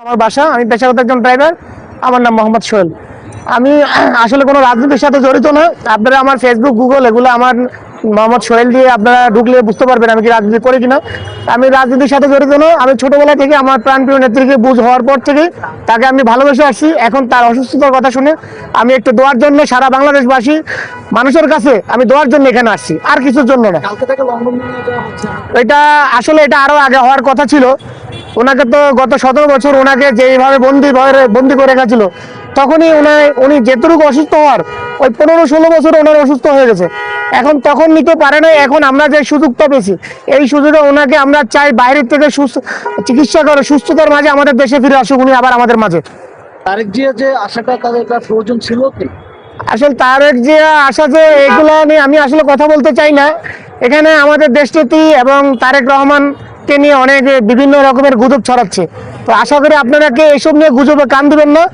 আমার বাসা, আমি পেশাগত একজন ড্রাইভার। আমার নাম মোহাম্মদ সোহেল। আমি আসলে কোনো রাজনীতির সাথে জড়িত না। আপনারা আমার ফেসবুক, গুগল এগুলো আমার মোহাম্মদ সোহেল দিয়ে আপনারা ঢুকলে বুঝতে পারবেন আমি কি রাজনীতি করি কিনা। আমি রাজনীতির সাথে জড়িত না। আমি ছোটবেলা থেকে আমার প্রাণপ্রিয় নেত্রীকে বুঝ হওয়ার পর থেকে তাকে আমি ভালোবেসে আসছি। এখন তার অসুস্থতার কথা শুনে আমি একটু দোয়ার জন্য সারা বাংলাদেশবাসী মানুষের কাছে আমি দোয়ার জন্য এখানে আসছি, আর কিছুর জন্য না। এটা আসলে এটা আরো আগে হওয়ার কথা ছিল। ওনাকে তো গত 17 বছর ওনাকে যেইভাবে বন্দি করে রেখেছিল, তখনই উনি যেটুকু অসুস্থ হওয়ার ওই 15-16 বছর ওনার অসুস্থ হয়ে গেছে। এখন তখন নিতে পারে না। এখন আমরা যে সুযোগটা পেয়েছি, এই সুযোগে ওনাকে আমরা চাই বাইরের থেকে সুস্থ চিকিৎসা করে সুস্থতার মাঝে আমাদের দেশে ফিরে আসুক উনি আবার আমাদের মাঝে। তারেক জিয়া যে আশাটা তাদের প্রয়োজন ছিল কি? আসলে তারেক জিয়া আসা যে এগুলা নিয়ে আমি আসলে কথা বলতে চাই না। এখানে আমাদের দেশনীতি এবং তারেক রহমানকে নিয়ে অনেক বিভিন্ন রকমের গুজব ছড়াচ্ছে। তো আশা করি আপনারা এসব নিয়ে গুজবে কান দিবেন না।